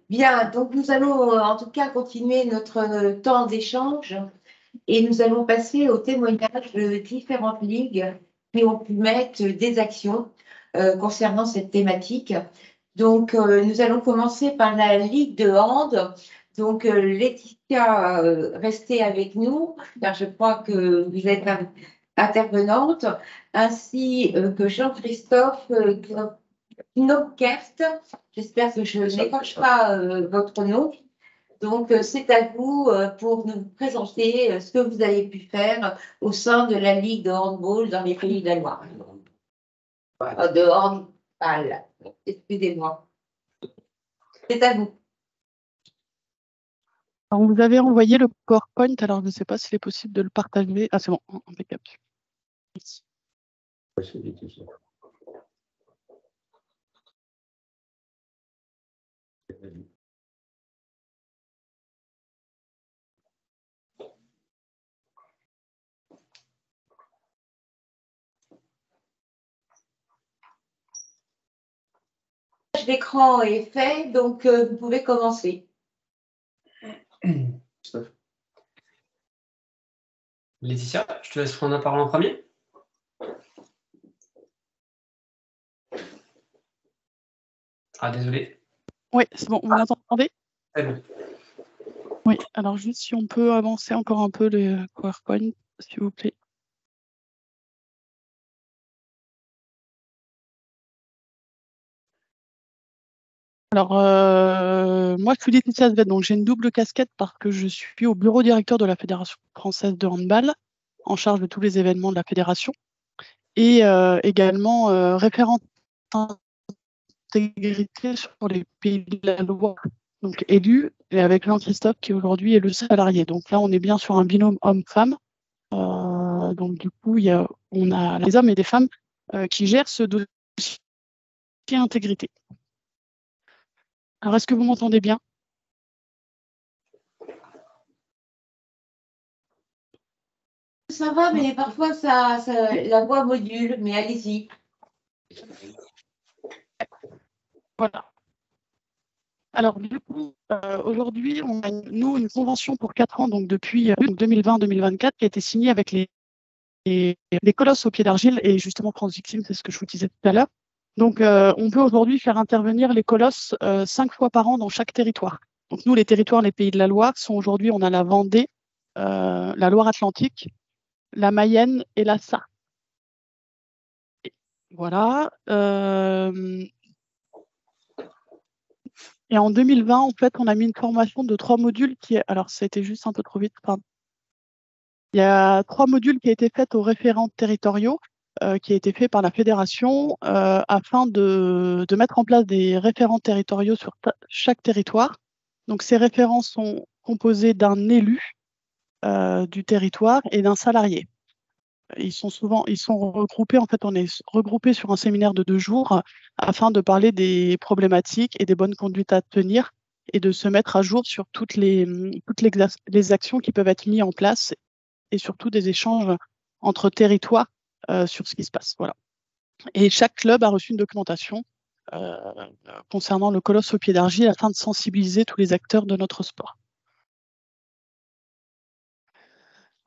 Bien, donc nous allons en tout cas continuer notre temps d'échange et nous allons passer au témoignage de différentes ligues qui ont pu mettre des actions concernant cette thématique. Donc, nous allons commencer par la Ligue de hand. Donc, Laetitia, restez avec nous, car je crois que vous êtes intervenante, ainsi que Jean-Christophe Knopkert. J'espère que je n'écorche pas votre nom. Donc, c'est à vous pour nous présenter ce que vous avez pu faire au sein de la Ligue de handball dans les Pays de la Loire. De handball, excusez-moi. C'est à vous. Alors, vous avez envoyé le PowerPoint, alors je ne sais pas s'il est possible de le partager. Ah, c'est bon, impeccable. Merci. L'écran est fait, donc vous pouvez commencer. Laetitia, je te laisse prendre la parole en premier. Ah, désolé. Oui, c'est bon, vous m'entendez? C'est bon. Oui, alors juste si on peut avancer encore un peu le PowerPoint, s'il vous plaît. Alors, moi, je suis Laetitia Svet, donc j'ai une double casquette parce que je suis au bureau directeur de la Fédération française de handball, en charge de tous les événements de la fédération, et également référente intégrité sur les Pays de la Loire, donc élu, et avec Jean-Christophe qui aujourd'hui est le salarié. Donc là, on est bien sur un binôme homme-femme. Donc du coup, on a les hommes et des femmes qui gèrent ce dossier intégrité. Alors, est-ce que vous m'entendez bien? Ça va, mais parfois la voix module, mais allez-y. Voilà. Alors, du coup, aujourd'hui, on a, nous, une convention pour 4 ans, donc depuis 2020-2024, qui a été signée avec les colosses au pied d'argile, et justement, France Victime, c'est ce que je vous disais tout à l'heure. Donc, on peut aujourd'hui faire intervenir les colosses 5 fois par an dans chaque territoire. Donc, nous, les territoires, les Pays de la Loire, sont aujourd'hui, on a la Vendée, la Loire-Atlantique, la Mayenne et la Sarthe. Voilà. Et en 2020, en fait, on a mis une formation de 3 modules qui est... Alors, ça a été juste un peu trop vite, pardon. Il y a 3 modules qui ont été faits aux référents territoriaux, qui a été fait par la fédération, afin de mettre en place des référents territoriaux sur chaque territoire. Donc, ces référents sont composés d'un élu du territoire et d'un salarié. Ils sont regroupés, en fait, on est regroupés sur un séminaire de 2 jours afin de parler des problématiques et des bonnes conduites à tenir et de se mettre à jour sur toutes les actions qui peuvent être mises en place et surtout des échanges entre territoires sur ce qui se passe. Voilà. Et chaque club a reçu une documentation concernant le colosse au pied d'argile afin de sensibiliser tous les acteurs de notre sport.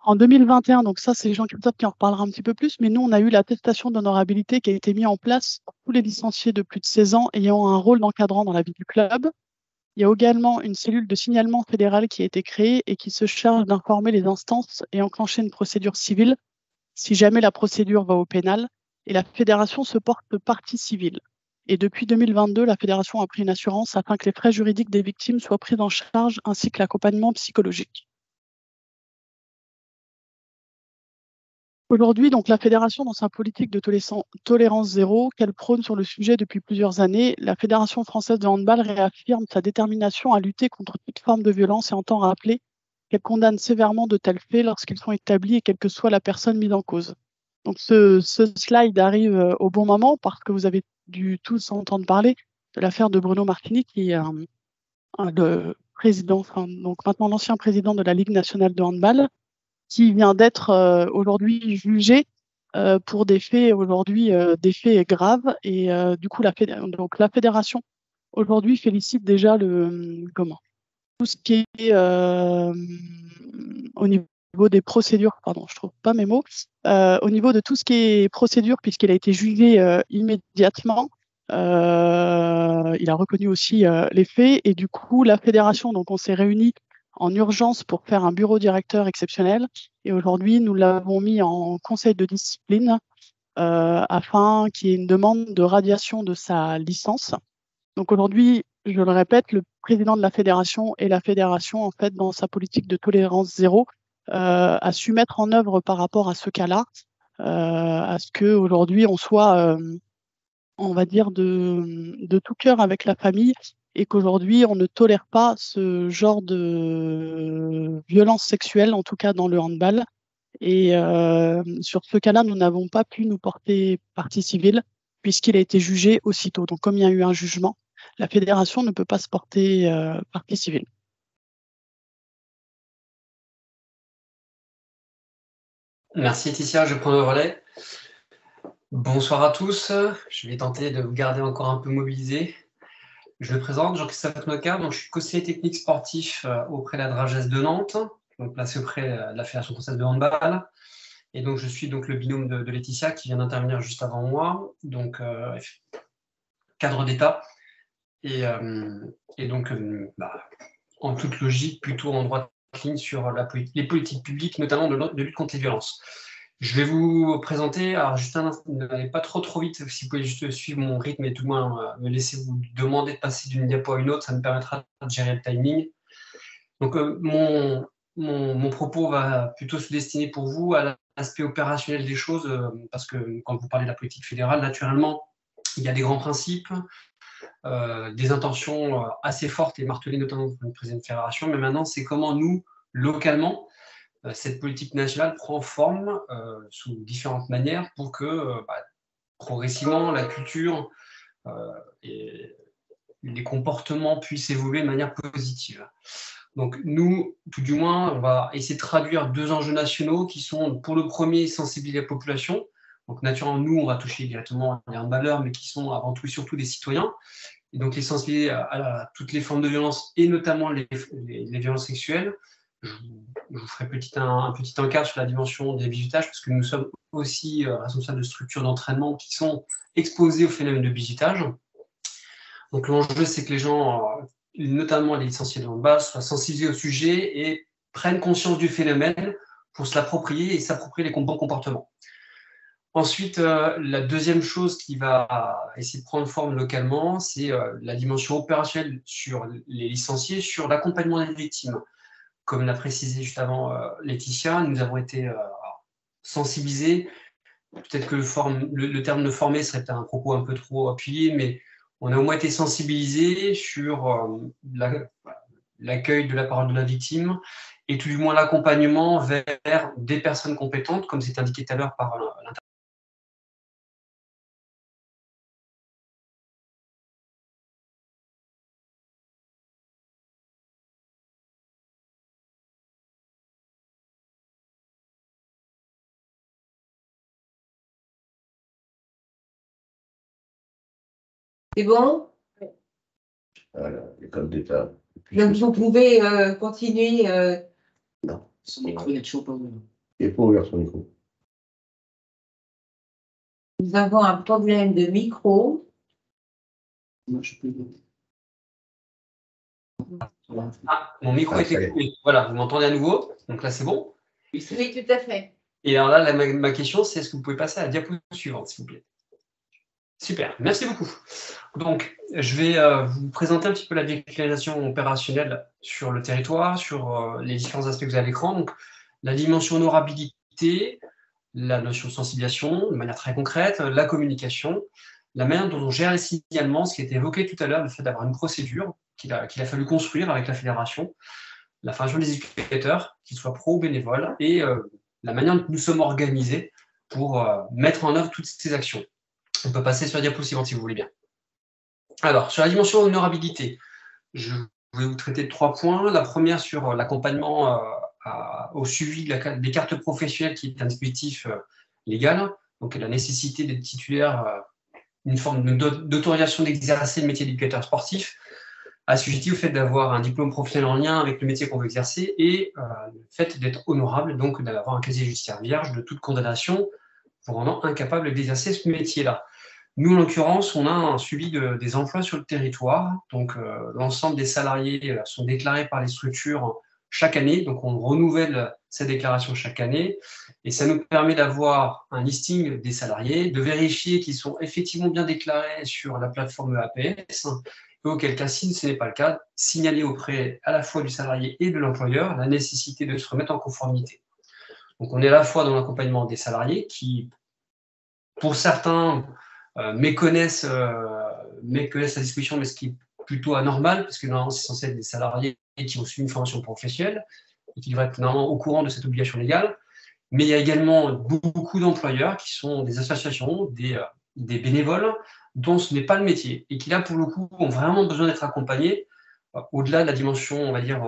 En 2021, donc ça, c'est Jean-Christophe qui en reparlera un petit peu plus, mais nous, on a eu l'attestation d'honorabilité qui a été mise en place pour tous les licenciés de plus de 16 ans ayant un rôle d'encadrant dans la vie du club. Il y a également une cellule de signalement fédérale qui a été créée et qui se charge d'informer les instances et enclencher une procédure civile si jamais la procédure va au pénal, et la fédération se porte partie civile. Et depuis 2022, la fédération a pris une assurance afin que les frais juridiques des victimes soient pris en charge ainsi que l'accompagnement psychologique. Aujourd'hui, donc, la fédération, dans sa politique de tolérance zéro qu'elle prône sur le sujet depuis plusieurs années, la Fédération française de handball réaffirme sa détermination à lutter contre toute forme de violence et entend rappeler qu'elle condamne sévèrement de tels faits lorsqu'ils sont établis et quelle que soit la personne mise en cause. Donc, ce slide arrive au bon moment parce que vous avez dû tous entendre parler de l'affaire de Bruno Martini, qui est le président, donc maintenant l'ancien président de la Ligue nationale de handball, qui vient d'être aujourd'hui jugé pour des faits aujourd'hui des faits graves, et du coup la fédération aujourd'hui félicite déjà tout ce qui est au niveau des procédures, pardon, je trouve pas mes mots, au niveau de tout ce qui est procédure, puisqu'il a été jugé immédiatement. Il a reconnu aussi les faits et du coup la fédération, donc on s'est réunis en urgence pour faire un bureau directeur exceptionnel et aujourd'hui nous l'avons mis en conseil de discipline afin qu'il y ait une demande de radiation de sa licence. Donc aujourd'hui, je le répète, le président de la fédération et la fédération, en fait, dans sa politique de tolérance zéro, a su mettre en œuvre par rapport à ce cas-là, à ce qu'aujourd'hui on soit, on va dire, de tout cœur avec la famille et qu'aujourd'hui on ne tolère pas ce genre de violence sexuelle, en tout cas dans le handball. Et sur ce cas-là, nous n'avons pas pu nous porter partie civile puisqu'il a été jugé aussitôt. Donc comme il y a eu un jugement, la fédération ne peut pas se porter partie civile. Merci Laetitia, je prends le relais. Bonsoir à tous, je vais tenter de vous garder encore un peu mobilisés. Je me présente, Jean-Christophe Noca, donc je suis conseiller technique sportif auprès de la Dragesse de Nantes, donc placé auprès de la Fédération française de handball. Et donc je suis donc le binôme de Laetitia qui vient d'intervenir juste avant moi, donc cadre d'État. Et donc, en toute logique, plutôt en droite ligne sur les politiques publiques, notamment de lutte contre les violences. Je vais vous présenter, alors juste un instant, n'allez pas trop vite, si vous pouvez juste suivre mon rythme et tout le moins me laisser vous demander de passer d'une diapo à une autre, ça me permettra de gérer le timing. Donc mon propos va plutôt se destiner pour vous à l'aspect opérationnel des choses, parce que quand vous parlez de la politique fédérale, naturellement, il y a des grands principes, des intentions assez fortes et martelées notamment pour une présidente de fédération, mais maintenant c'est comment nous, localement, cette politique nationale prend forme sous différentes manières pour que progressivement la culture et les comportements puissent évoluer de manière positive. Donc nous, tout du moins, on va essayer de traduire 2 enjeux nationaux qui sont, pour le premier, sensibiliser la population. Donc naturellement, nous, on va toucher directement les handballeurs, mais qui sont avant tout et surtout des citoyens. Et donc les sensibiliser à toutes les formes de violence, et notamment les violences sexuelles. Je vous ferai un petit encart sur la dimension des bizutage, parce que nous sommes aussi responsables de structures d'entraînement qui sont exposées au phénomène de bizutage. Donc l'enjeu, c'est que les gens, notamment les licenciés de handball, soient sensibilisés au sujet et prennent conscience du phénomène pour se l'approprier et s'approprier les bons comportements. Ensuite, la deuxième chose qui va essayer de prendre forme localement, c'est la dimension opérationnelle sur les licenciés, sur l'accompagnement des victimes. Comme l'a précisé juste avant Laetitia, nous avons été sensibilisés. Peut-être que le terme de former serait un propos un peu trop appuyé, mais on a au moins été sensibilisés sur l'accueil de la parole de la victime et tout du moins l'accompagnement vers des personnes compétentes, comme c'est indiqué tout à l'heure par l'intervention. C'est bon? Voilà, l'école d'État. Donc vous pouvez continuer. Non. Son micro, il est toujours pas ouvert. Il n'est pas ouvert son micro. Nous avons un problème de micro. Moi, je peux. Voilà. Ah, mon micro était coupé. Voilà, vous m'entendez à nouveau. Donc là, c'est bon. Oui, tout à fait. Et alors là, ma question, c'est est-ce que vous pouvez passer à la diapo suivante, s'il vous plaît? Super, merci beaucoup. Donc, je vais vous présenter un petit peu la déclaration opérationnelle sur le territoire, sur les différents aspects que vous avez à l'écran. Donc, la dimension honorabilité, la notion de sensibilisation, de manière très concrète, la communication, la manière dont on gère les signalements, ce qui a été évoqué tout à l'heure, le fait d'avoir une procédure qu'il a fallu construire avec la fédération, la formation des éducateurs, qu'ils soient pro ou bénévoles, et la manière dont nous sommes organisés pour mettre en œuvre toutes ces actions. On peut passer sur la diapo suivante si vous voulez bien. Alors, sur la dimension honorabilité, je vais vous traiter de 3 points. La première sur l'accompagnement au suivi des cartes professionnelles, qui est un dispositif légal. Donc, la nécessité d'être titulaire une forme d'autorisation d'exercer le métier d'éducateur sportif, assujetti au fait d'avoir un diplôme professionnel en lien avec le métier qu'on veut exercer et le fait d'être honorable, donc d'avoir un casier judiciaire vierge de toute condamnation vous rendant incapable d'exercer ce métier-là. Nous, en l'occurrence, on a un suivi des emplois sur le territoire. Donc, l'ensemble des salariés sont déclarés par les structures chaque année. Donc, on renouvelle cette déclaration chaque année. Et ça nous permet d'avoir un listing des salariés, de vérifier qu'ils sont effectivement bien déclarés sur la plateforme APS. Et auquel cas, si ce n'est pas le cas, signaler auprès à la fois du salarié et de l'employeur la nécessité de se remettre en conformité. Donc, on est à la fois dans l'accompagnement des salariés qui, pour certains, méconnaissent la disposition, mais ce qui est plutôt anormal, parce que normalement, c'est censé être des salariés qui ont suivi une formation professionnelle et qui devraient être normalement au courant de cette obligation légale. Mais il y a également beaucoup d'employeurs qui sont des associations, des bénévoles, dont ce n'est pas le métier et qui, là, pour le coup, ont vraiment besoin d'être accompagnés au-delà de la dimension, on va dire,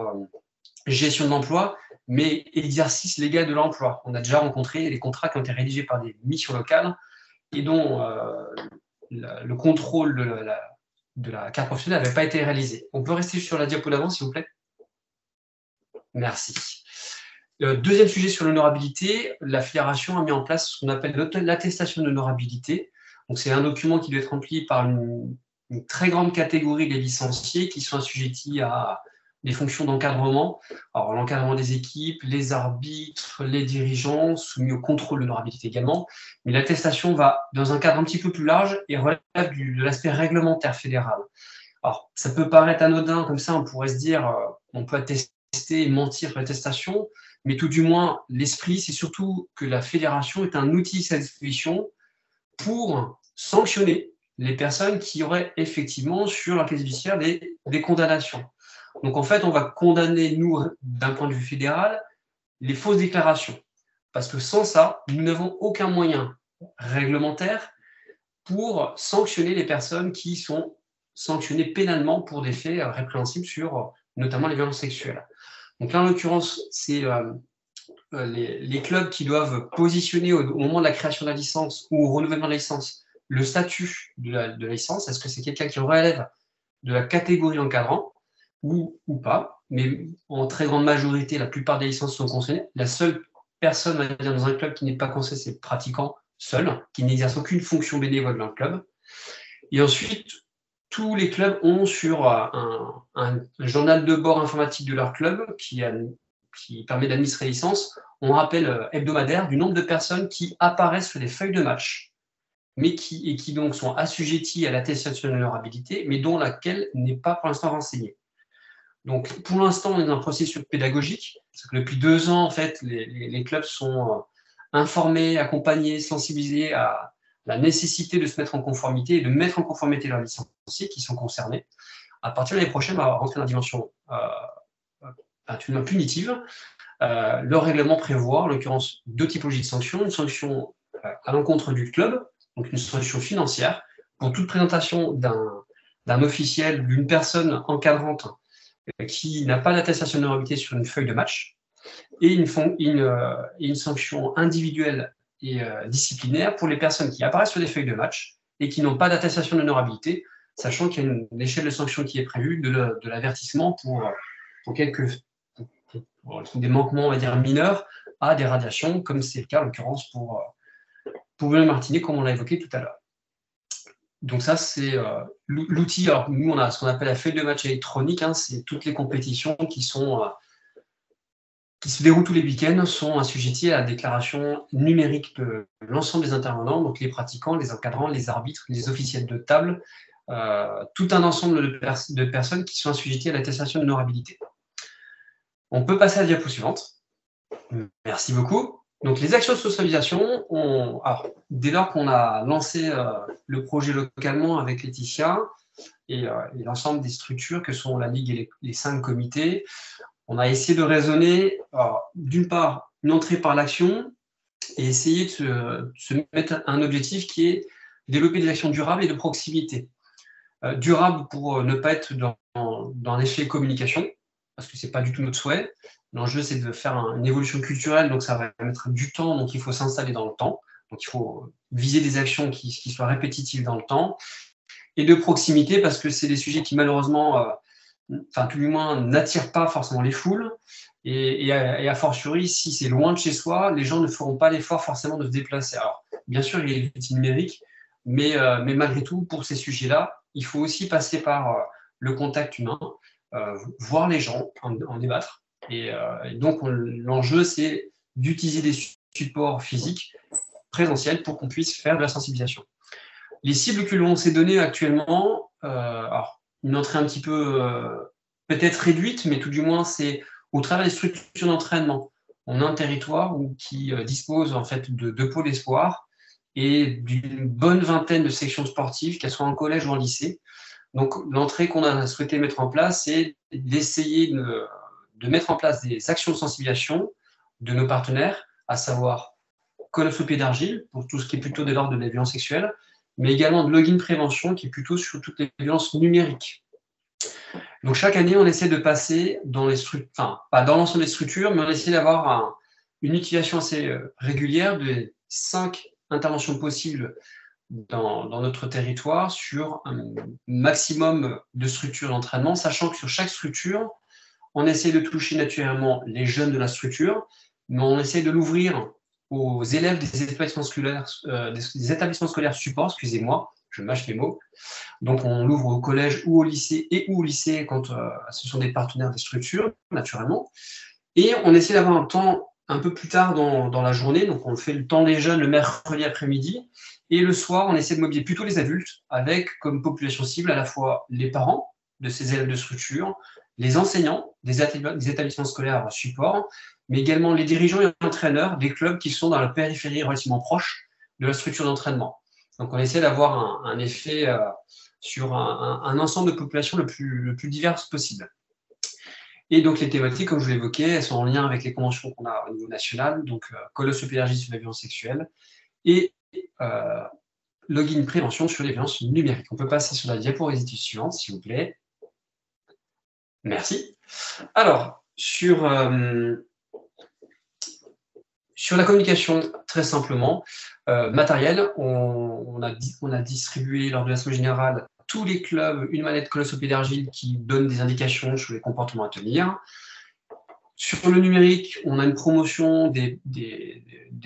gestion de l'emploi, mais exercice légal de l'emploi. On a déjà rencontré des contrats qui ont été rédigés par des missions locales et dont le contrôle de la carte professionnelle n'avait pas été réalisé. On peut rester sur la diapo d'avant, s'il vous plaît? Merci. Deuxième sujet sur l'honorabilité, la fédération a mis en place ce qu'on appelle l'attestation d'honorabilité. Donc, c'est un document qui doit être rempli par une très grande catégorie des licenciés qui sont assujettis à des fonctions d'encadrement. Alors, l'encadrement des équipes, les arbitres, les dirigeants, soumis au contrôle de l'honorabilité également. Mais l'attestation va dans un cadre un petit peu plus large et relève de l'aspect réglementaire fédéral. Alors, ça peut paraître anodin, comme ça, on pourrait se dire, on peut attester et mentir sur l'attestation, mais tout du moins, l'esprit, c'est surtout que la fédération est un outil à sa disposition pour sanctionner les personnes qui auraient effectivement sur leur casier judiciaire des condamnations. Donc, en fait, on va condamner, nous, d'un point de vue fédéral, les fausses déclarations. Parce que sans ça, nous n'avons aucun moyen réglementaire pour sanctionner les personnes qui sont sanctionnées pénalement pour des faits répréhensibles sur notamment les violences sexuelles. Donc là, en l'occurrence, c'est les clubs qui doivent positionner au moment de la création de la licence ou au renouvellement de la licence le statut de la licence. Est-ce que c'est quelqu'un qui relève de la catégorie encadrant ou pas? Mais en très grande majorité, la plupart des licences sont concernées. La seule personne, on va dire, dans un club qui n'est pas concerné, c'est le pratiquant seul, qui n'exerce aucune fonction bénévole dans le club. Et ensuite, tous les clubs ont sur un journal de bord informatique de leur club qui permet d'administrer les licences, on rappelle hebdomadaire du nombre de personnes qui apparaissent sur les feuilles de match, mais qui donc sont assujetties à l'attestation d'honorabilité, mais dont laquelle n'est pas pour l'instant renseignée. Donc, pour l'instant, on est dans un processus pédagogique, parce que depuis 2 ans, en fait, les clubs sont informés, accompagnés, sensibilisés à la nécessité de se mettre en conformité et de mettre en conformité leurs licenciés qui sont concernés. À partir de l'année prochaine, on va rentrer dans la dimension punitive. Le règlement prévoit, en l'occurrence, 2 typologies de sanctions. Une sanction à l'encontre du club, donc une sanction financière, pour toute présentation d'un officiel, d'une personne encadrante qui n'a pas d'attestation d'honorabilité sur une feuille de match, et une sanction individuelle et disciplinaire pour les personnes qui apparaissent sur des feuilles de match et qui n'ont pas d'attestation d'honorabilité, sachant qu'il y a une échelle de sanction qui est prévue de l'avertissement pour des manquements, on va dire, mineurs à des radiations, comme c'est le cas en l'occurrence pour William Martinet, comme on l'a évoqué tout à l'heure. Donc ça, c'est l'outil. Alors nous, on a ce qu'on appelle la feuille de match électronique, hein, c'est toutes les compétitions qui se déroulent tous les week-ends, sont assujetties à la déclaration numérique de l'ensemble des intervenants, donc les pratiquants, les encadrants, les arbitres, les officiels de table, tout un ensemble de personnes qui sont assujetties à l'attestation d'honorabilité. On peut passer à la diapo suivante. Merci beaucoup. Donc, les actions de socialisation, dès lors qu'on a lancé le projet localement avec Laetitia et l'ensemble des structures que sont la Ligue et les 5 comités, on a essayé de raisonner, d'une part, une entrée par l'action et essayer de se mettre un objectif qui est développer des actions durables et de proximité. Durable pour ne pas être dans l'effet communication, parce que ce n'est pas du tout notre souhait. L'enjeu, c'est de faire une évolution culturelle, donc ça va mettre du temps, donc il faut s'installer dans le temps. Donc, il faut viser des actions qui soient répétitives dans le temps, et de proximité, parce que c'est des sujets qui, malheureusement, enfin, tout du moins, n'attirent pas forcément les foules. Et a fortiori, si c'est loin de chez soi, les gens ne feront pas l'effort forcément de se déplacer. Alors, bien sûr, il y a l'outil numérique, mais malgré tout, pour ces sujets-là, il faut aussi passer par le contact humain, voir les gens, en débattre. Et donc, l'enjeu, c'est d'utiliser des supports physiques présentiels pour qu'on puisse faire de la sensibilisation. Les cibles que l'on s'est données actuellement, alors, une entrée un petit peu peut-être réduite, mais tout du moins, c'est au travers des structures d'entraînement. On a un territoire qui dispose en fait de 2 pôles espoirs et d'une bonne vingtaine de sections sportives, qu'elles soient en collège ou en lycée. Donc, l'entrée qu'on a souhaité mettre en place, c'est d'essayer de mettre en place des actions de sensibilisation de nos partenaires, à savoir Colloque au pied d'argile, pour tout ce qui est plutôt de l'ordre de la violence sexuelle, mais également de login prévention, qui est plutôt sur toutes les violences numériques. Donc, chaque année, on essaie de passer dans les structures, enfin, pas dans l'ensemble des structures, mais on essaie d'avoir une utilisation assez régulière de 5 interventions possibles dans notre territoire sur un maximum de structures d'entraînement, sachant que sur chaque structure, on essaie de toucher naturellement les jeunes de la structure, mais on essaie de l'ouvrir aux élèves des établissements scolaires support, excusez-moi, je mâche mes mots. Donc, on l'ouvre au collège ou au lycée, ou au lycée quand ce sont des partenaires des structures, naturellement. Et on essaie d'avoir un temps un peu plus tard dans la journée, donc on fait le temps des jeunes le mercredi après-midi, et le soir, on essaie de mobiliser plutôt les adultes, avec comme population cible à la fois les parents de ces élèves de structure, les enseignants des établissements scolaires support, mais également les dirigeants et entraîneurs des clubs qui sont dans la périphérie relativement proche de la structure d'entraînement. Donc, on essaie d'avoir un effet sur un ensemble de populations le plus divers possible. Et donc, les thématiques, comme je l'évoquais, elles sont en lien avec les conventions qu'on a au niveau national, donc Colloque au pied d'argile sur la violence sexuelle et login prévention sur les violences numériques. On peut passer sur la diapositive suivante, s'il vous plaît. Merci. Alors, sur la communication, très simplement, matériel, on a distribué lors de la semaine générale tous les clubs une manette Colloque au pied d'argile qui donne des indications sur les comportements à tenir. Sur le numérique, on a une promotion des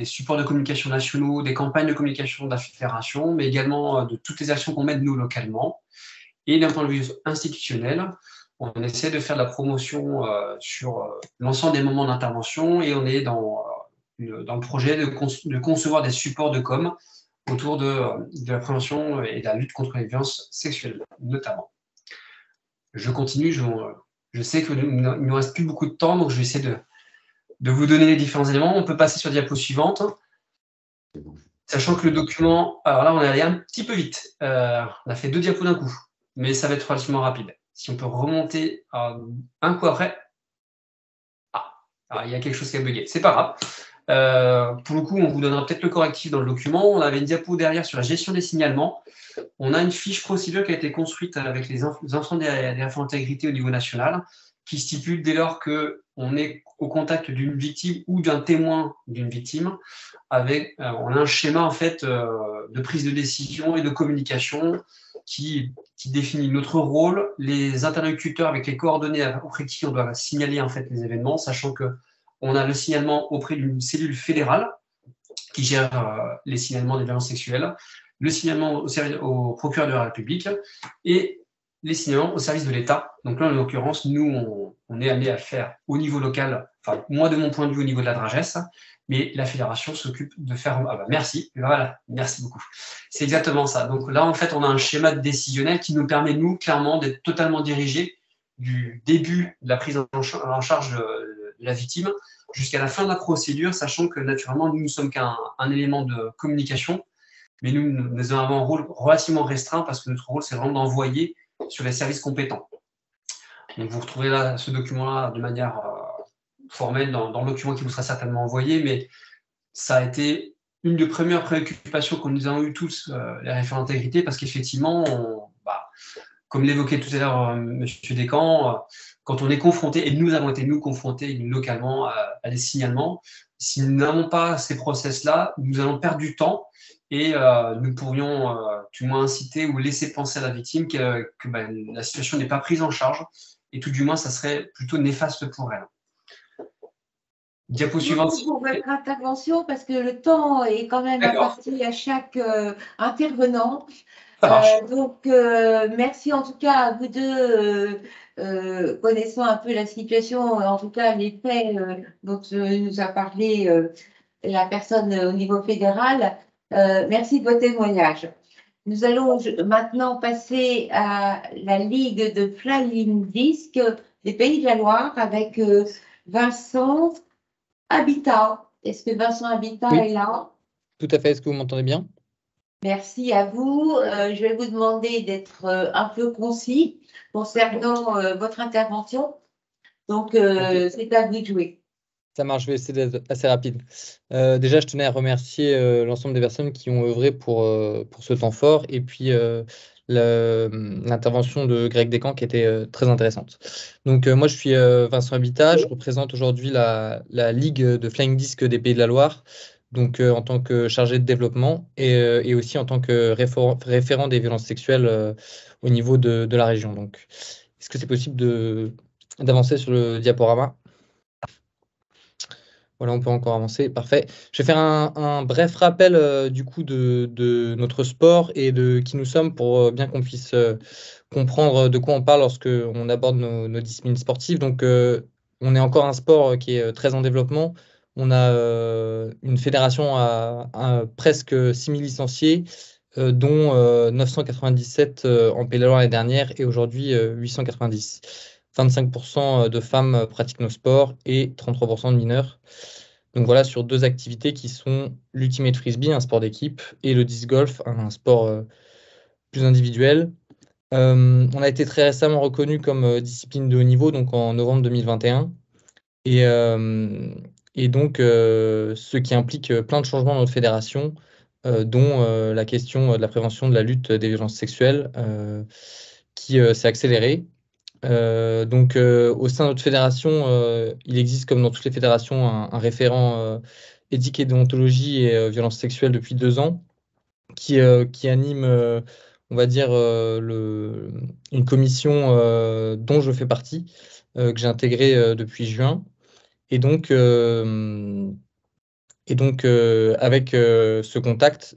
supports de communication nationaux, des campagnes de communication de la fédération, mais également de toutes les actions qu'on mène nous localement. Et d'un point de vue institutionnel, on essaie de faire de la promotion sur l'ensemble des moments d'intervention et on est dans le projet de concevoir des supports de com autour de la prévention et de la lutte contre les violences sexuelles, notamment. Je continue, je sais qu'il ne nous reste plus beaucoup de temps, donc je vais essayer de vous donner les différents éléments. On peut passer sur la diapo suivante. Sachant que le document, alors là, on est allé un petit peu vite. On a fait 2 diapos d'un coup, mais ça va être relativement rapide. Si on peut remonter un coup après. Il y a quelque chose qui a bugué. C'est pas grave. Pour le coup, on vous donnera peut-être le correctif dans le document. On avait une diapo derrière sur la gestion des signalements. On a une fiche procédure qui a été construite avec les enfants des référents d'intégrité au niveau national, qui stipule dès lors qu'on est au contact d'une victime ou d'un témoin d'une victime, on a un schéma en fait de prise de décision et de communication qui définit notre rôle, les interlocuteurs avec les coordonnées auprès de qui on doit signaler en fait les événements, sachant qu'on a le signalement auprès d'une cellule fédérale qui gère les signalements des violences sexuelles, le signalement au procureur de la République et les signalements au service de l'État. Donc là, en l'occurrence, nous, on est amené à le faire au niveau local, enfin, moi, de mon point de vue, au niveau de la DRAGES, mais la fédération s'occupe de faire... merci, voilà, merci beaucoup. C'est exactement ça. Donc là, en fait, on a un schéma décisionnel qui nous permet, nous, clairement, d'être totalement dirigés du début de la prise en charge de la victime jusqu'à la fin de la procédure, sachant que, naturellement, nous ne sommes qu'un élément de communication, mais nous avons un rôle relativement restreint parce que notre rôle, c'est vraiment d'envoyer sur les services compétents. Donc, vous retrouverez là ce document-là de manière formelle dans le document qui vous sera certainement envoyé, mais ça a été une des premières préoccupations que nous avons eues tous, les référents d'intégrité, parce qu'effectivement, comme l'évoquait tout à l'heure M. Descamps, quand on est confronté, et nous avons été nous confrontés localement à des signalements, si nous n'avons pas ces process-là, nous allons perdre du temps et nous pourrions du moins inciter ou laisser penser à la victime que la situation n'est pas prise en charge et tout du moins, ça serait plutôt néfaste pour elle. Diapo suivante. Merci pour votre intervention parce que le temps est quand même imparti à chaque intervenant. Merci en tout cas à vous deux, connaissant un peu la situation, en tout cas les faits dont nous a parlé la personne au niveau fédéral. Merci de votre témoignage. Nous allons maintenant passer à la Ligue de Flying Disc des Pays de la Loire avec Vincent Habitat. Est-ce que Vincent Habitat est là? Tout à fait. Est-ce que vous m'entendez bien? Merci à vous. Je vais vous demander d'être un peu concis concernant votre intervention. Donc, c'est à vous de jouer. Ça marche, je vais essayer d'être assez rapide. Déjà, je tenais à remercier l'ensemble des personnes qui ont œuvré pour ce temps fort et puis l'intervention de Greg Descamps qui était très intéressante. Donc, moi, je suis Vincent Habitat. Je représente aujourd'hui la Ligue de Flying Disc des Pays de la Loire, donc en tant que chargé de développement et aussi en tant que référent des violences sexuelles au niveau de la région. Donc, est-ce que c'est possible d'avancer sur le diaporama? Voilà, on peut encore avancer. Parfait. Je vais faire un bref rappel du coup de notre sport et de qui nous sommes pour bien qu'on puisse comprendre de quoi on parle lorsque on aborde nos disciplines sportives. Donc, on est encore un sport qui est très en développement. On a une fédération à presque 6000 licenciés, dont 997 en Pays de la Loire l'année dernière et aujourd'hui 890. 25% de femmes pratiquent nos sports et 33% de mineurs. Donc voilà, sur deux activités qui sont l'Ultimate Frisbee, un sport d'équipe, et le disc golf, un sport plus individuel. On a été très récemment reconnu comme discipline de haut niveau, donc en novembre 2021. Et donc, ce qui implique plein de changements dans notre fédération, dont la question de la prévention de la lutte des violences sexuelles, qui s'est accélérée. Donc, au sein de notre fédération, il existe, comme dans toutes les fédérations, un référent éthique et déontologie et violences sexuelles depuis 2 ans, qui anime, on va dire, une commission dont je fais partie, que j'ai intégrée depuis juin. Et donc, avec ce contact,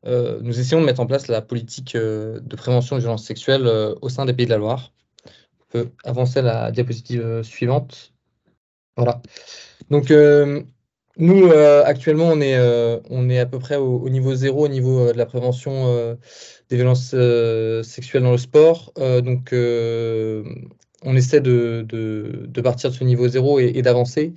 nous essayons de mettre en place la politique de prévention de violences sexuelles au sein des Pays de la Loire. On peut avancer à la diapositive suivante. Voilà. Donc, nous, actuellement, on est à peu près au niveau 0 au niveau de la prévention des violences sexuelles dans le sport. Donc, on essaie de partir de ce niveau 0 et d'avancer.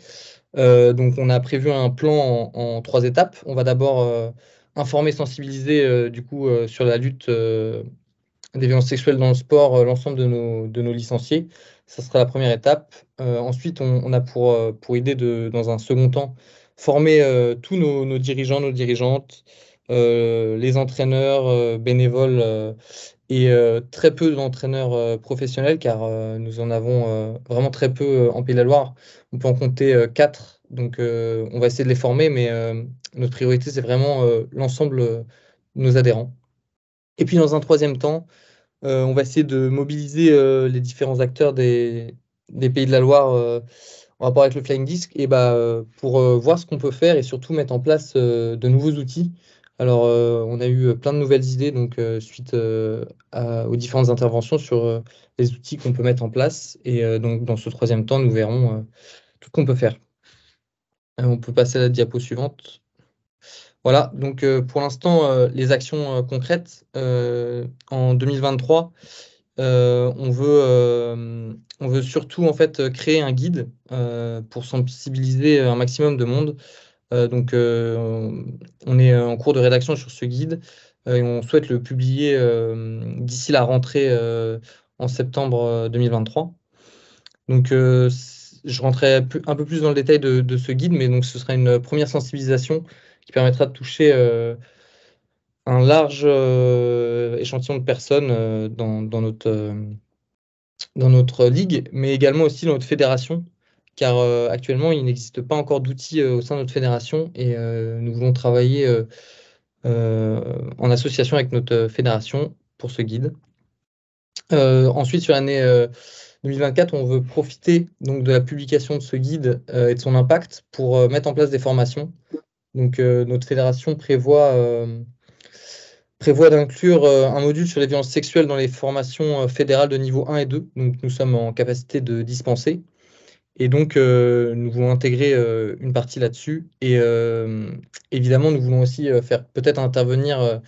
Donc, on a prévu un plan en 3 étapes. On va d'abord informer, sensibiliser du coup sur la lutte des violences sexuelles dans le sport, l'ensemble de nos licenciés. Ça sera la première étape. Ensuite, on a pour idée dans un second temps, former tous nos dirigeants, nos dirigeantes, les entraîneurs, bénévoles et très peu d'entraîneurs professionnels, car nous en avons vraiment très peu en Pays de la Loire. On peut en compter 4, donc on va essayer de les former, mais notre priorité, c'est vraiment l'ensemble de nos adhérents. Et puis, dans un troisième temps, on va essayer de mobiliser les différents acteurs des Pays de la Loire en rapport avec le Flying Disc et pour voir ce qu'on peut faire et surtout mettre en place de nouveaux outils. Alors, on a eu plein de nouvelles idées donc, suite aux différentes interventions sur les outils qu'on peut mettre en place. Et donc, dans ce troisième temps, nous verrons tout ce qu'on peut faire. On peut passer à la diapo suivante. Voilà, donc pour l'instant, les actions concrètes. En 2023, on veut surtout en fait créer un guide pour sensibiliser un maximum de monde. Donc, on est en cours de rédaction sur ce guide et on souhaite le publier d'ici la rentrée en septembre 2023. Donc, je rentrerai un peu plus dans le détail de ce guide, mais donc ce sera une première sensibilisation qui permettra de toucher un large échantillon de personnes dans notre ligue, mais également aussi dans notre fédération, car actuellement, il n'existe pas encore d'outils au sein de notre fédération et nous voulons travailler en association avec notre fédération pour ce guide. Ensuite, sur l'année 2024, on veut profiter donc de la publication de ce guide et de son impact pour mettre en place des formations. Donc, notre fédération prévoit d'inclure un module sur les violences sexuelles dans les formations fédérales de niveau 1 et 2. Donc, nous sommes en capacité de dispenser. Et donc, nous voulons intégrer une partie là-dessus. Et évidemment, nous voulons aussi faire peut-être intervenir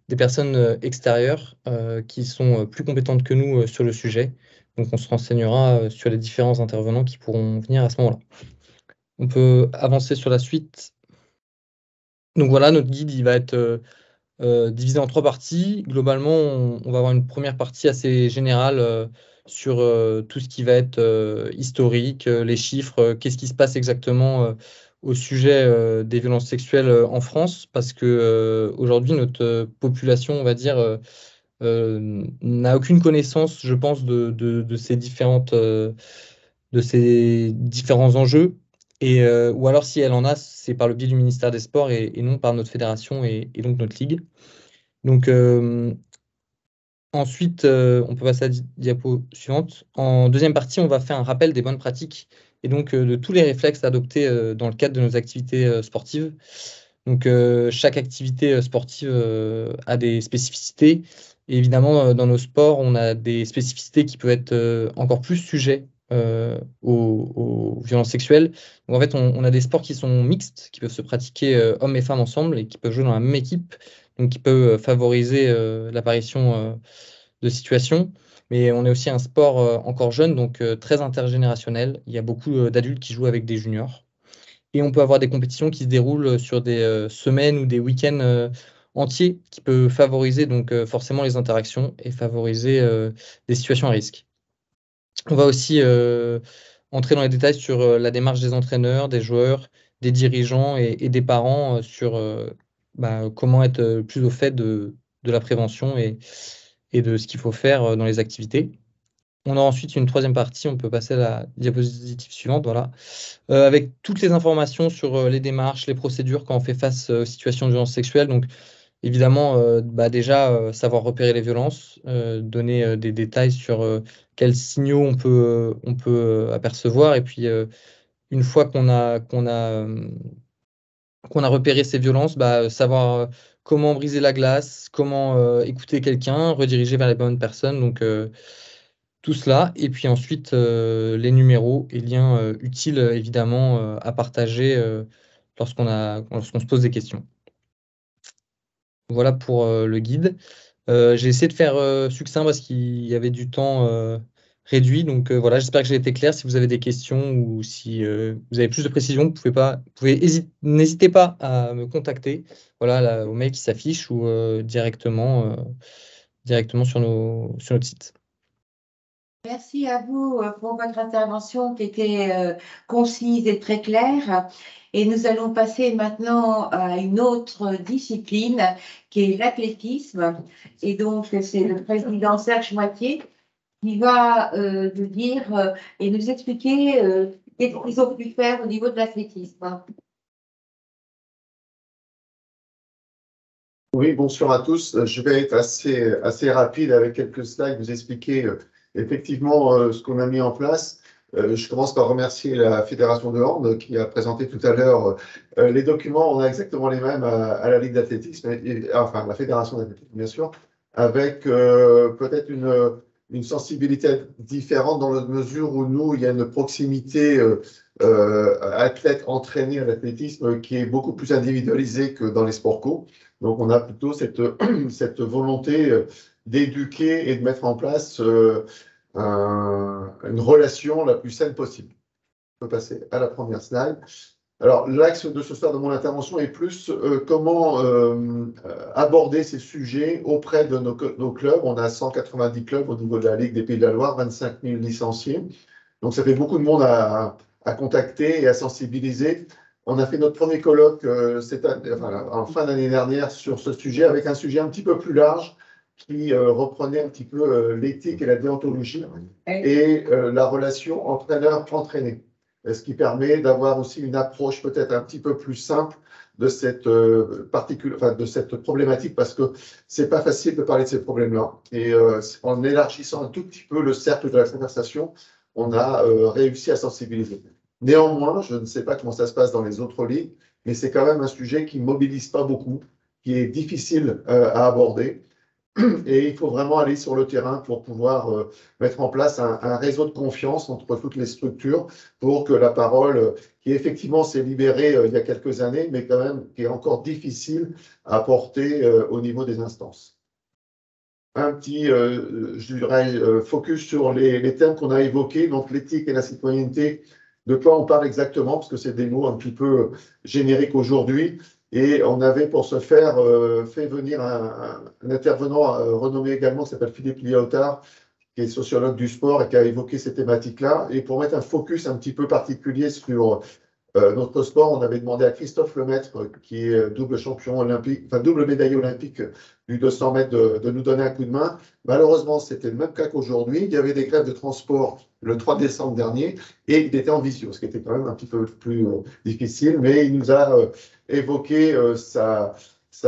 des personnes extérieures qui sont plus compétentes que nous sur le sujet. Donc, on se renseignera sur les différents intervenants qui pourront venir à ce moment-là. On peut avancer sur la suite. Donc voilà, notre guide, il va être divisé en 3 parties. Globalement, on va avoir une première partie assez générale sur tout ce qui va être historique, les chiffres, qu'est-ce qui se passe exactement au sujet des violences sexuelles en France, parce que aujourd'hui, notre population, on va dire, n'a aucune connaissance, je pense, de ces différents enjeux. Ou alors, si elle en a, c'est par le biais du ministère des Sports et non par notre fédération et donc notre ligue. Donc, ensuite, on peut passer à la diapo suivante. En deuxième partie, on va faire un rappel des bonnes pratiques et donc de tous les réflexes adoptés dans le cadre de nos activités sportives. Donc, chaque activité sportive a des spécificités. Et évidemment, dans nos sports, on a des spécificités qui peuvent être encore plus sujets aux violences sexuelles. Donc, en fait, on a des sports qui sont mixtes, qui peuvent se pratiquer hommes et femmes ensemble et qui peuvent jouer dans la même équipe, donc qui peuvent favoriser l'apparition de situations. Mais on est aussi un sport encore jeune, donc très intergénérationnel. Il y a beaucoup d'adultes qui jouent avec des juniors. Et on peut avoir des compétitions qui se déroulent sur des semaines ou des week-ends entiers, qui peuvent favoriser donc forcément les interactions et favoriser des situations à risque. On va aussi entrer dans les détails sur la démarche des entraîneurs, des joueurs, des dirigeants et des parents sur comment être plus au fait de la prévention et de ce qu'il faut faire dans les activités. On a ensuite une troisième partie, on peut passer à la diapositive suivante, voilà, avec toutes les informations sur les démarches, les procédures quand on fait face aux situations de violence sexuelle. Donc, évidemment, déjà, savoir repérer les violences, donner des détails sur quels signaux on peut apercevoir. Et puis, une fois qu'on a repéré ces violences, savoir comment briser la glace, comment écouter quelqu'un, rediriger vers les bonnes personnes. Donc, tout cela. Et puis ensuite, les numéros et liens utiles, évidemment, à partager lorsqu'on se pose des questions. Voilà pour le guide. J'ai essayé de faire succinct parce qu'il y avait du temps réduit. Donc voilà, j'espère que j'ai été clair. Si vous avez des questions ou si vous avez plus de précisions, n'hésitez pas à me contacter. Voilà, là, au mail qui s'affiche ou directement sur notre site. Merci à vous pour votre intervention qui était concise et très claire. Et nous allons passer maintenant à une autre discipline qui est l'athlétisme. Et donc, c'est le président Serge Moitié qui va nous dire et nous expliquer qu'est-ce qu'ils ont pu faire au niveau de l'athlétisme. Oui, bonsoir à tous. Je vais être assez rapide avec quelques slides, vous expliquer effectivement ce qu'on a mis en place. Je commence par remercier la Fédération de hand qui a présenté tout à l'heure les documents. On a exactement les mêmes à la Ligue d'athlétisme, enfin la Fédération d'athlétisme bien sûr, avec peut-être une sensibilité différente dans la mesure où nous, il y a une proximité athlète entraîné à l'athlétisme qui est beaucoup plus individualisée que dans les sports co. Donc, on a plutôt cette volonté d'éduquer et de mettre en place une relation la plus saine possible. On peut passer à la première slide. Alors, l'axe de ce soir de mon intervention est plus comment aborder ces sujets auprès de nos clubs. On a 190 clubs au niveau de la Ligue des Pays de la Loire, 25 000 licenciés. Donc, ça fait beaucoup de monde à contacter et à sensibiliser On a fait notre premier colloque en fin d'année dernière sur ce sujet, avec un sujet un petit peu plus large qui reprenait un petit peu l'éthique et la déontologie et la relation entraîneur-entraîné. Ce qui permet d'avoir aussi une approche peut-être un petit peu plus simple de cette problématique, parce que c'est pas facile de parler de ces problèmes-là. Et en élargissant un tout petit peu le cercle de la conversation, on a réussi à sensibiliser. Néanmoins, je ne sais pas comment ça se passe dans les autres ligues, mais c'est quand même un sujet qui ne mobilise pas beaucoup, qui est difficile à aborder. Et il faut vraiment aller sur le terrain pour pouvoir mettre en place un réseau de confiance entre toutes les structures pour que la parole, qui effectivement s'est libérée il y a quelques années, mais quand même qui est encore difficile à porter au niveau des instances. Un petit, je dirais, focus sur les thèmes qu'on a évoqués, donc l'éthique et la citoyenneté. De quoi on parle exactement, parce que c'est des mots un petit peu génériques aujourd'hui. Et on avait pour ce faire fait venir un intervenant renommé également, qui s'appelle Philippe Liotard, qui est sociologue du sport et qui a évoqué ces thématiques-là. Et pour mettre un focus un petit peu particulier sur notre sport, on avait demandé à Christophe Lemaître, qui est double champion olympique, enfin double médaillé olympique du 200 mètres, de nous donner un coup de main. Malheureusement, c'était le même cas qu'aujourd'hui. Il y avait des grèves de transport le 3 décembre dernier et il était en visio, ce qui était quand même un petit peu plus difficile, mais il nous a évoqué sa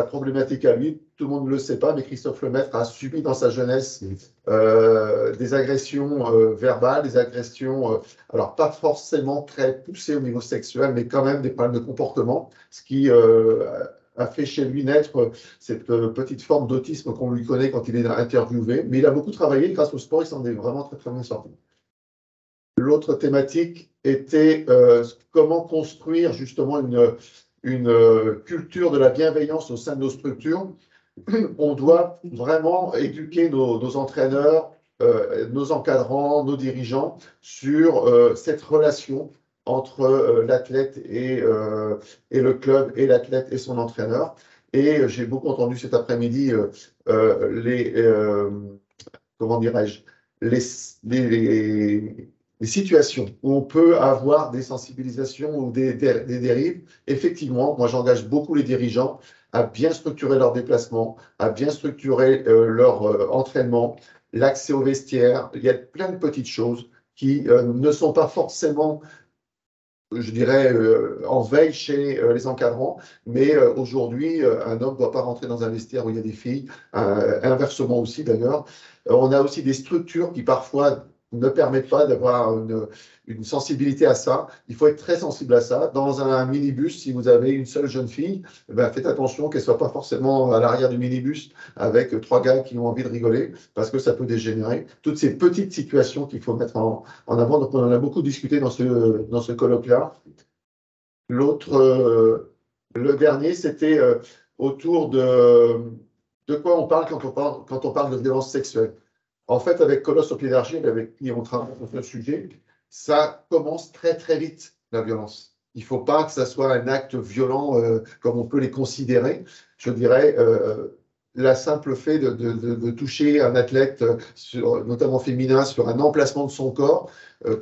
problématique à lui. Tout le monde ne le sait pas, mais Christophe Lemaître a subi dans sa jeunesse des agressions verbales, des agressions, alors pas forcément très poussées au niveau sexuel, mais quand même des problèmes de comportement, ce qui a fait chez lui naître cette petite forme d'autisme qu'on lui connaît quand il est interviewé. Mais il a beaucoup travaillé, grâce au sport, il s'en est vraiment très très bien sorti. L'autre thématique était comment construire justement une culture de la bienveillance au sein de nos structures. On doit vraiment éduquer nos entraîneurs, nos encadrants, nos dirigeants sur cette relation entre l'athlète et le club, et l'athlète et son entraîneur. Et j'ai beaucoup entendu cet après-midi comment dirais-je, les situations où on peut avoir des sensibilisations ou des dérives. Effectivement, moi j'engage beaucoup les dirigeants à bien structurer leurs déplacements, à bien structurer leur entraînement, l'accès aux vestiaires. Il y a plein de petites choses qui ne sont pas forcément, je dirais, en veille chez les encadrants, mais aujourd'hui, un homme ne doit pas rentrer dans un vestiaire où il y a des filles, inversement aussi d'ailleurs. On a aussi des structures qui parfois ne permettent pas d'avoir une sensibilité à ça. Il faut être très sensible à ça. Dans un minibus, si vous avez une seule jeune fille, ben faites attention qu'elle ne soit pas forcément à l'arrière du minibus avec trois gars qui ont envie de rigoler, parce que ça peut dégénérer. Toutes ces petites situations qu'il faut mettre en avant. Donc, on en a beaucoup discuté dans ce colloque-là. L'autre, le dernier, c'était autour de quoi on parle quand on parle de violence sexuelle. En fait, avec Colosse au pied d'argile, avec qui on travaille sur ce sujet, ça commence très très vite, la violence. Il ne faut pas que ça soit un acte violent comme on peut les considérer. Je dirais, la simple fait de toucher un athlète, notamment féminin, sur un emplacement de son corps.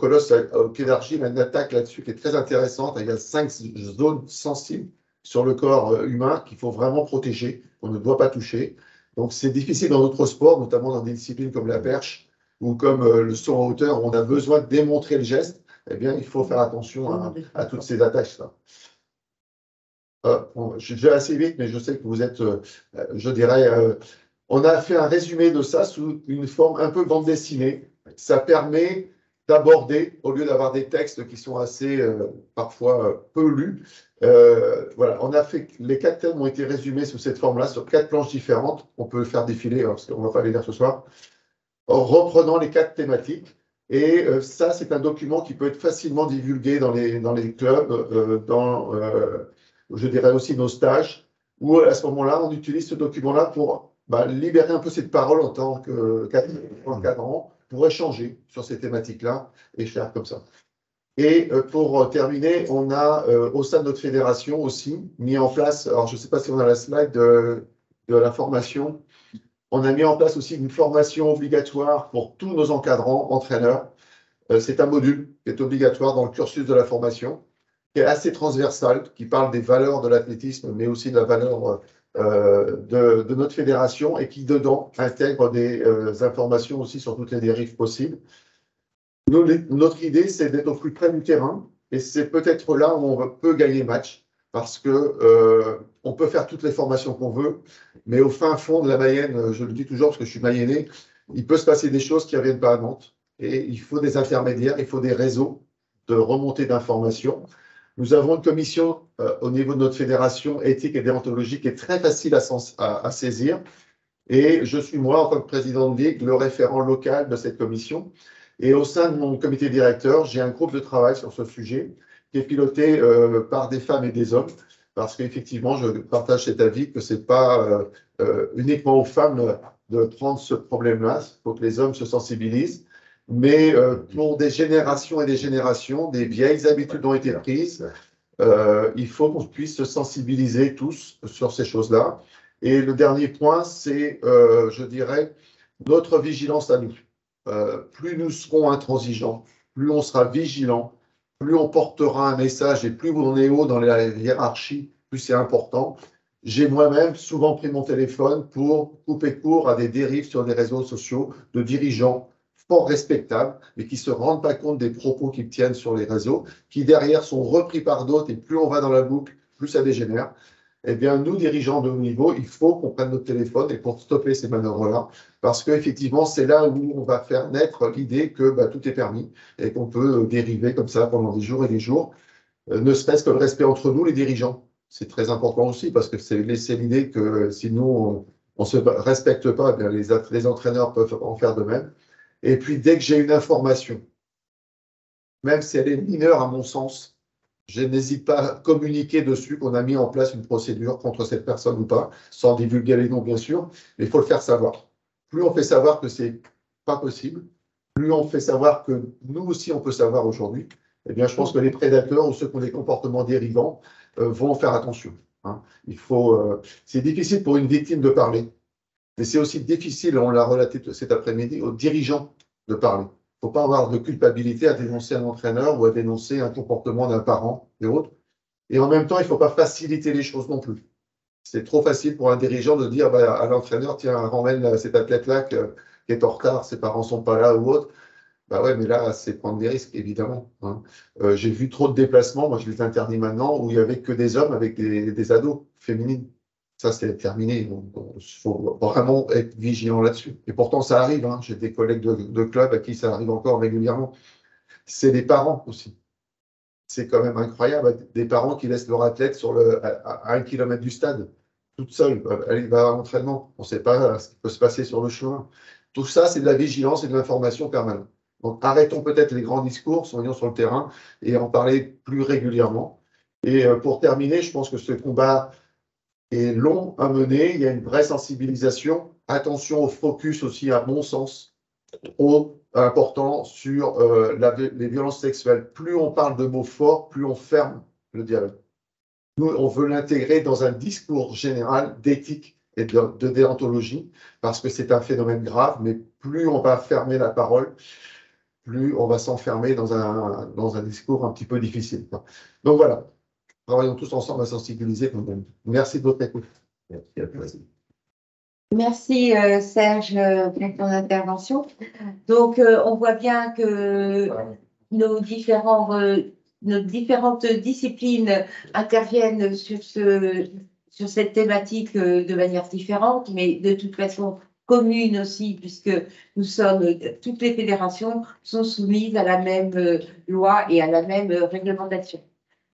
Colosse au pied d'argile a une attaque là-dessus qui est très intéressante. Il y a 5 zones sensibles sur le corps humain qu'il faut vraiment protéger, qu'on ne doit pas toucher. Donc c'est difficile dans d'autres sports, notamment dans des disciplines comme la perche ou comme le saut en hauteur, où on a besoin de démontrer le geste. Eh bien, il faut faire attention à toutes ces attaques-là. Je vais assez vite, mais je sais que vous êtes, je dirais, on a fait un résumé de ça sous une forme un peu bande dessinée. Ça permet d'aborder, au lieu d'avoir des textes qui sont assez, parfois, peu lus. Voilà, on a fait, les 4 thèmes ont été résumés sous cette forme-là, sur 4 planches différentes. On peut faire défiler, parce qu'on ne va pas les lire ce soir, en reprenant les 4 thématiques. Et ça, c'est un document qui peut être facilement divulgué dans les clubs, je dirais aussi nos stages, où à ce moment-là, on utilise ce document-là pour libérer un peu cette parole en tant qu'encadrant, pour échanger sur ces thématiques-là et faire comme ça. Et pour terminer, on a au sein de notre fédération aussi mis en place, alors je ne sais pas si on a la slide de la formation, on a mis en place aussi une formation obligatoire pour tous nos encadrants, entraîneurs. C'est un module qui est obligatoire dans le cursus de la formation. qui est assez transversale, qui parle des valeurs de l'athlétisme, mais aussi de la valeur de notre fédération et qui, dedans, intègre des informations aussi sur toutes les dérives possibles. Notre idée, c'est d'être au plus près du terrain et c'est peut-être là où on peut gagner le match parce que on peut faire toutes les formations qu'on veut, mais au fin fond de la Mayenne, je le dis toujours parce que je suis mayennais, il peut se passer des choses qui ne reviennent pas à Nantes et il faut des intermédiaires, il faut des réseaux de remontée d'informations. Nous avons une commission au niveau de notre fédération éthique et déontologique qui est très facile à saisir. Et je suis moi, en tant que président de ligue, le référent local de cette commission. Et au sein de mon comité directeur, j'ai un groupe de travail sur ce sujet qui est piloté par des femmes et des hommes. Parce qu'effectivement, je partage cet avis que ce n'est pas uniquement aux femmes de prendre ce problème-là. Il faut que les hommes se sensibilisent. Mais pour des générations et des générations, des vieilles habitudes ont été prises. Il faut qu'on puisse se sensibiliser tous sur ces choses-là. Et le dernier point, c'est, je dirais, notre vigilance à nous. Plus nous serons intransigeants, plus on sera vigilants, plus on portera un message et plus on est haut dans la hiérarchie, plus c'est important. J'ai moi-même souvent pris mon téléphone pour couper court à des dérives sur les réseaux sociaux de dirigeants fort respectables, mais qui ne se rendent pas compte des propos qu'ils tiennent sur les réseaux, qui derrière sont repris par d'autres, et plus on va dans la boucle, plus ça dégénère. Eh bien, nous, dirigeants de haut niveau, il faut qu'on prenne notre téléphone et pour stopper ces manœuvres-là, parce qu'effectivement, c'est là où on va faire naître l'idée que tout est permis et qu'on peut dériver comme ça pendant des jours et des jours, ne serait-ce que le respect entre nous, les dirigeants. C'est très important aussi, parce que c'est laisser l'idée que si nous, on ne se respecte pas, eh bien, les entraîneurs peuvent en faire de même. Et puis, dès que j'ai une information, même si elle est mineure à mon sens, je n'hésite pas à communiquer dessus qu'on a mis en place une procédure contre cette personne ou pas, sans divulguer les noms, bien sûr, mais il faut le faire savoir. Plus on fait savoir que c'est pas possible, plus on fait savoir que nous aussi, on peut savoir aujourd'hui, eh bien, je pense que les prédateurs ou ceux qui ont des comportements dérivants vont faire attention. Hein. C'est difficile pour une victime de parler. Mais c'est aussi difficile, on l'a relaté cet après-midi, aux dirigeants de parler. Il ne faut pas avoir de culpabilité à dénoncer un entraîneur ou à dénoncer un comportement d'un parent et autres. Et en même temps, il ne faut pas faciliter les choses non plus. C'est trop facile pour un dirigeant de dire à l'entraîneur, tiens, ramène cet athlète-là qui est en retard, ses parents ne sont pas là ou autre. Ouais, mais là, c'est prendre des risques, évidemment. Hein. J'ai vu trop de déplacements, moi je les interdis maintenant, où il n'y avait que des hommes avec des ados féminines. Ça, c'est terminé. Il faut vraiment être vigilant là-dessus. Et pourtant, ça arrive. Hein. J'ai des collègues de club à qui ça arrive encore régulièrement. C'est des parents aussi. C'est quand même incroyable. Des parents qui laissent leur athlète à 1 kilomètre du stade, toute seule. Elle va à l'entraînement. On ne sait pas ce qui peut se passer sur le chemin. Tout ça, c'est de la vigilance et de l'information permanente. Donc, arrêtons peut-être les grands discours, soyons sur le terrain et en parler plus régulièrement. Et pour terminer, je pense que ce combat est long à mener. Il y a une vraie sensibilisation. Attention au focus aussi, à mon sens, trop important sur les violences sexuelles. Plus on parle de mots forts, plus on ferme le dialogue. Nous, on veut l'intégrer dans un discours général d'éthique et de déontologie, parce que c'est un phénomène grave, mais plus on va fermer la parole, plus on va s'enfermer dans un discours un petit peu difficile. Donc voilà, travaillons tous ensemble à sensibiliser. Merci de votre écoute. Merci Serge pour ton intervention. Donc on voit bien que nos différentes disciplines interviennent sur cette thématique de manière différente, mais de toute façon commune aussi, puisque toutes les fédérations sont soumises à la même loi et à la même réglementation.